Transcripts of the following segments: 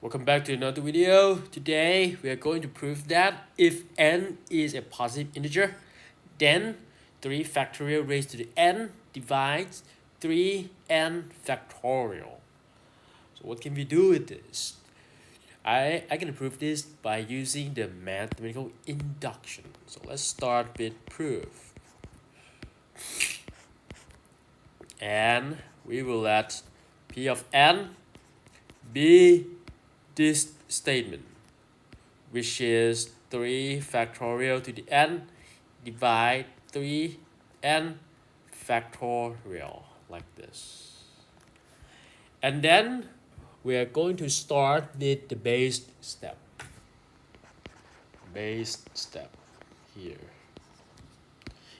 Welcome back to another video. Today we are going to prove that if n is a positive integer, then 3 factorial raised to the n divides 3n factorial. So what can we do with this? I can prove this by using the mathematical induction. So let's start with proof. And we will let p of n be this statement, which is 3 factorial to the n divide 3n factorial, like this. And then we are going to start with the base step. Base step here.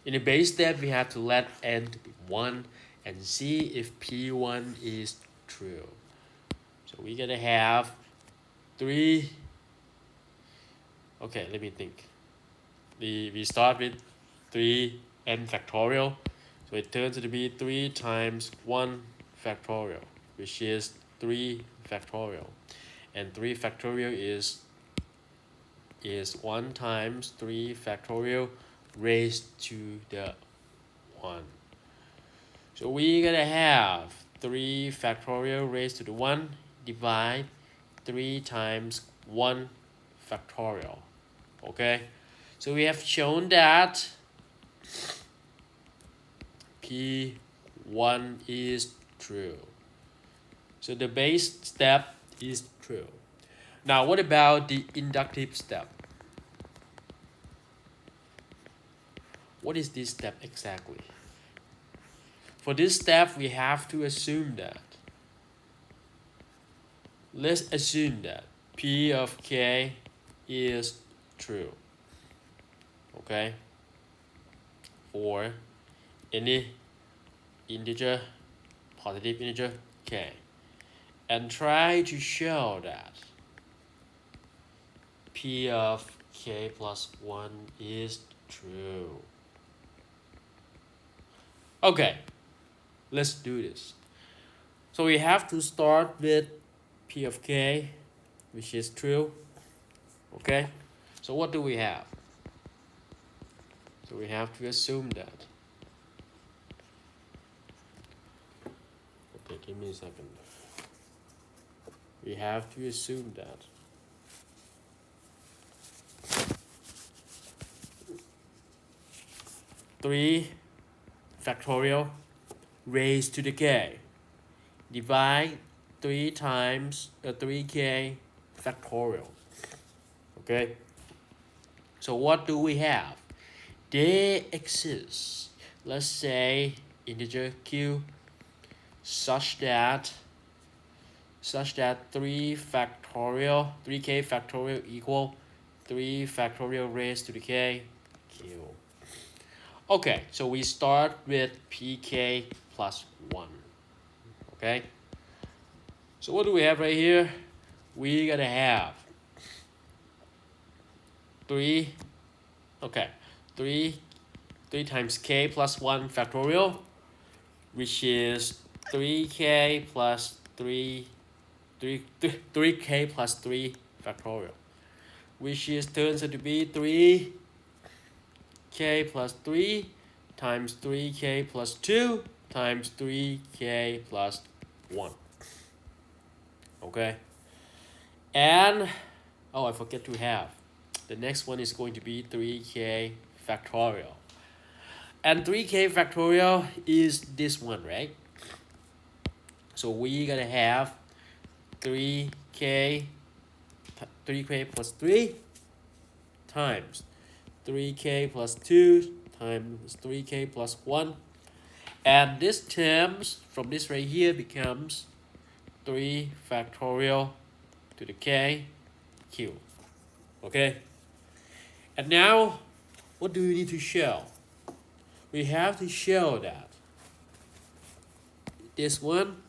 In the base step, we have to let n to be 1 and see if p1 is true. So we're gonna have 3. Okay, let me think. We start with 3n factorial. So it turns out to be 3 times 1 factorial, which is 3 factorial. And 3 factorial is 1 times 3 factorial raised to the 1. So we're gonna have 3 factorial raised to the 1 divide 3 times 1 factorial. Okay, so we have shown that P1 is true. So the base step is true. Now what about the inductive step? What is this step exactly? For this step, we have to assume that. Let's assume that P of k is true. Okay? For any integer, positive integer k. And try to show that P of k plus 1 is true. Okay, let's do this. So we have to start with P of k, which is true. Okay, so what do we have? So we have to assume that. Okay, give me a second. We have to assume that. Three factorial raised to the k divide 3 times 3k factorial. Okay, so what do we have? There exists, let's say, integer q such that 3 factorial 3k factorial equal 3 factorial raised to the k q. Okay, so we start with pk plus 1. Okay, so what do we have right here? We're gonna have 3 times k plus 1 factorial, which is 3k plus 3k plus 3 factorial, which is turns out to be 3k plus 3 times 3k plus 2 times 3k plus 1. Okay, and I forget to have the next one is going to be 3k factorial, and 3k factorial is this one, right? So we're gonna have 3k plus 3 times 3k plus 2 times 3k plus 1, and this terms from this right here becomes 3 factorial to the k q. Okay, and now what do we need to show? We have to show that this one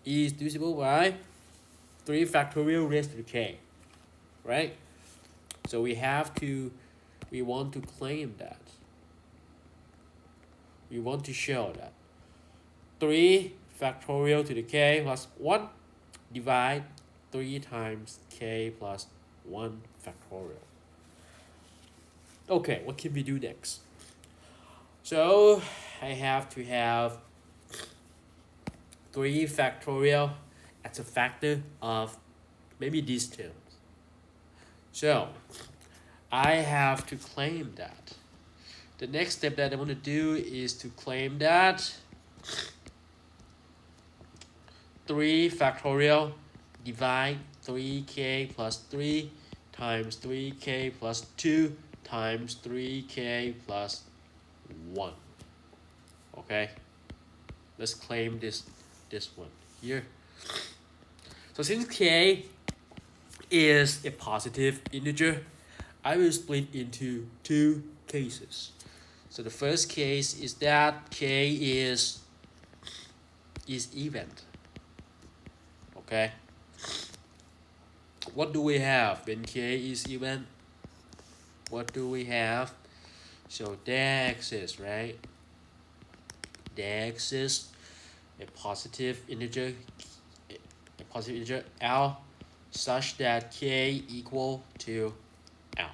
is divisible by 3 factorial raised to the k, right? So we want to claim that. We want to show that 3 factorial to the k plus 1 divide 3 times k plus 1 factorial. Okay, what can we do next? So I have to have 3 factorial as a factor of maybe these terms. So I have to claim that. The next step that I want to do is to claim that 3 factorial divide 3k plus 3 times 3k plus 2 times 3k plus 1. Okay, let's claim this one here. So since k is a positive integer, I will split into 2 cases. So the first case is that k is even. Okay, what do we have when k is even? What do we have? So there exists, right? There exists a positive integer L such that k equal to L.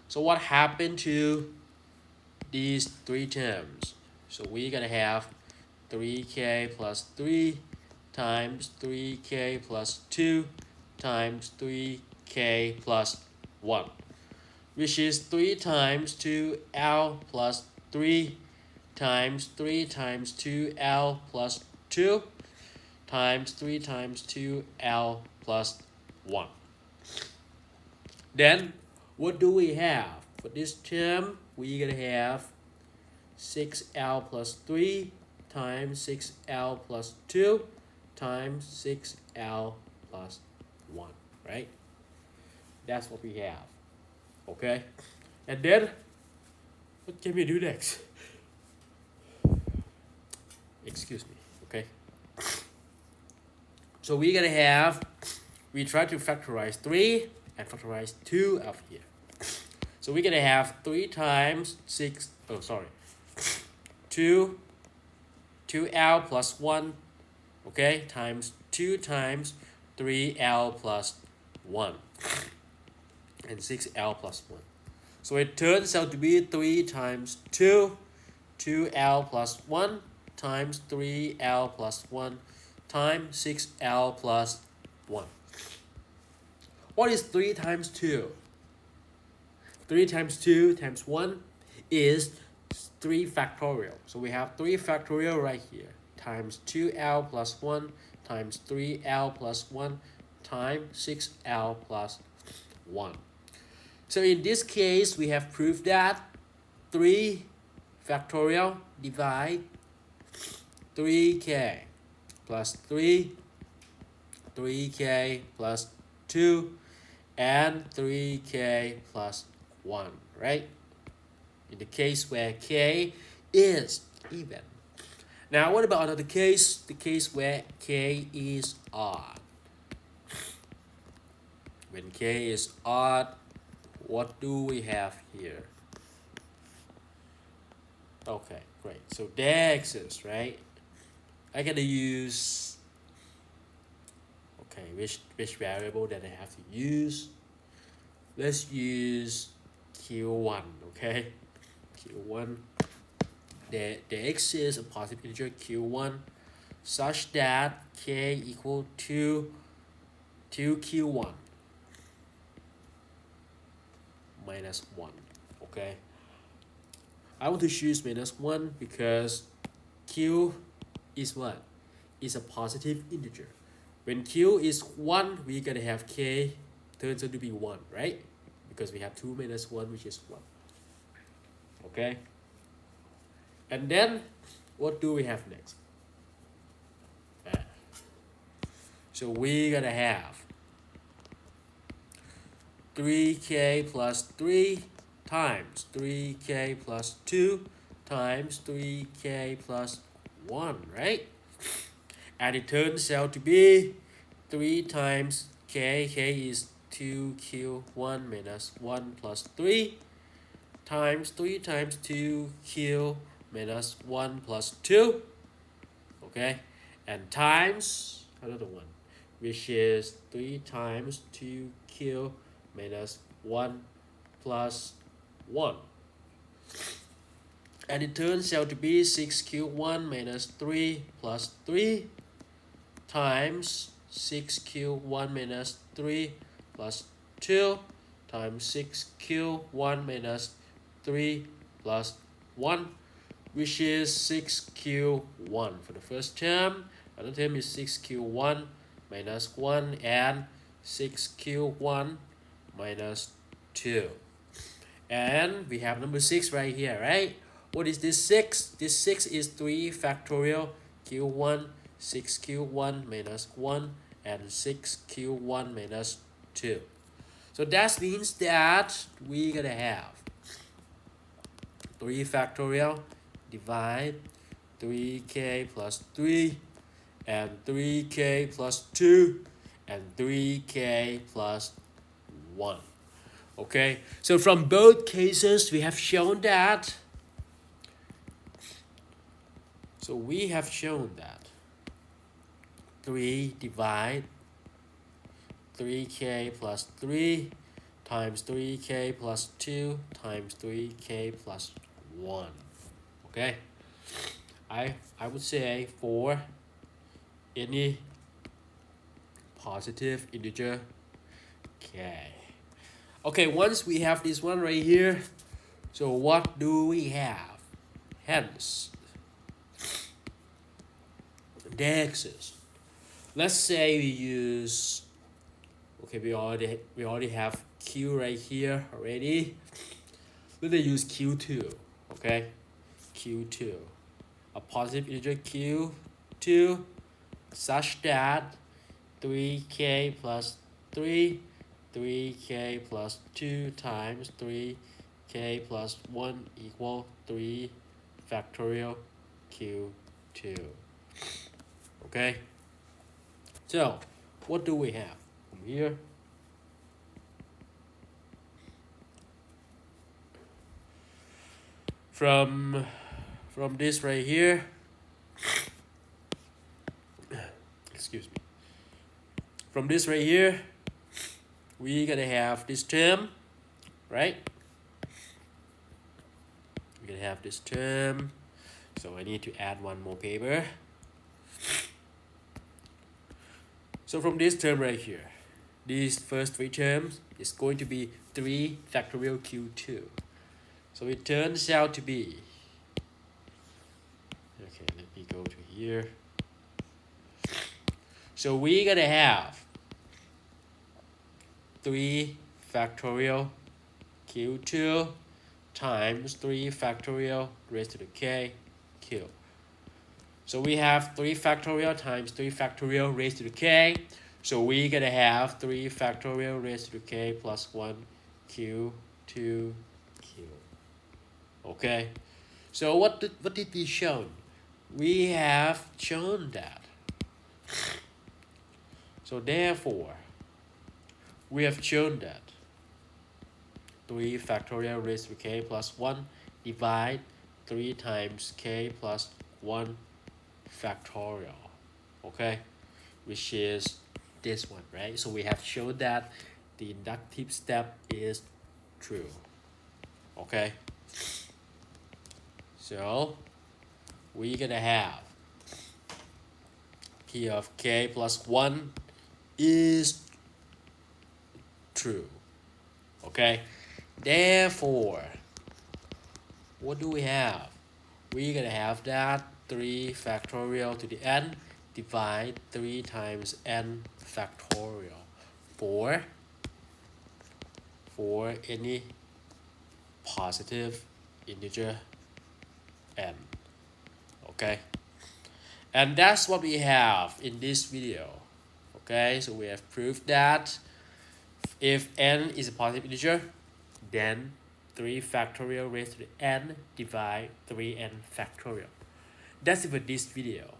So what happened to these 3 terms? So we're gonna have 3k plus 3 times 3k plus 2 times 3k plus 1, which is 3 times 2L plus 3 times 3 times 2L plus 2 times 3 times 2L plus 1. Then what do we have? For this term, we're going to have 6L plus 3 times 6L plus 2 times 6L plus 1, right? That's what we have. Okay? And then, what can we do next? Excuse me, okay? So we're gonna have, we try to factorize 3 and factorize 2 up here. So we're gonna have 3 times 6, 2L plus 1, okay, times 2 times 3L plus 1, and 6L plus 1. So it turns out to be 3 times 2L plus 1 times 3L plus 1 times 6L plus 1. What is 3 times 2? 3 times 2 times 1 is 3 factorial. So we have 3 factorial right here times 2L plus 1 times 3L plus 1 times 6L plus 1. So in this case, we have proved that 3 factorial divide 3k plus 3, 3k plus 2, and 3k plus 1, right? In the case where k is even. Now, what about another case? The case where k is odd. When k is odd, what do we have here? Okay, great. So there exists, right? I gotta use, okay, which variable that I have to use? Let's use Q1, okay? Q1, there exists a positive integer Q1 such that k equal to 2Q1 minus 1, okay? I want to choose minus 1 because Q is what? Is a positive integer. When Q is 1, we're gonna have K turns out to be 1, right? Because we have 2 minus 1, which is 1. Okay? And then, what do we have next? So we're gonna have 3k plus 3 times 3k plus 2 times 3k plus 1, right? And it turns out to be 3 times k is 2q1 minus 1 plus 3 times 3 times 2q minus 1 plus 2, okay? And times another one, which is 3 times 2q minus 1 plus 1. And it turns out to be 6q1 minus 3 plus 3 times 6q1 minus 3 plus 2 times 6q1 minus 3 plus 1, which is 6q1 for the first term. Another term is 6q1 minus 1 and 6q1 minus 2. And we have number 6 right here, right? What is this 6? This 6 is 3 factorial q1, 6q1 minus 1, and 6q1 minus 2. So that means that we're going to have 3 factorial divide 3k plus 3 and 3k plus 2 and 3k plus 1. Okay, so from both cases we have shown that. So we have shown that 3 divide 3k plus 3 times 3k plus 2 times 3k plus 1. Okay, I would say for any positive integer k. Okay, once we have this one right here, so what do we have? Hence, the x's. Let's say we use, okay, we already have q right here already. Let's use q2, okay, q2, a positive integer q2, such that 3k plus 3, 3k plus 2 times 3k plus 1 equal 3 factorial q2. Okay, so what do we have from here? From this right here, excuse me, from this right here, we're gonna have this term, right? We're gonna have this term, so I need to add one more paper. So from this term right here, these first 3 terms is going to be 3 factorial q2. So it turns out to be, okay, let me go to here. So we're gonna have 3 factorial q2 times 3 factorial raised to the k q. So we have 3 factorial times 3 factorial raised to the k. So we're gonna have 3 factorial raised to the k plus 1 q 2 q. Okay. So what did we show? We have shown that. So therefore, we have shown that 3 factorial raised to k plus 1 divide 3 times k plus 1 factorial, okay, which is this one, right? So we have shown that the inductive step is true. Okay, so we're gonna have p of k plus 1 is true. Okay, therefore, what do we have? We're gonna have that 3 factorial to the n divide 3 times n factorial for any positive integer n. Okay, and that's what we have in this video. Okay, so we have proved that if n is a positive integer, then 3 factorial raised to the n divide 3n factorial. That's it for this video.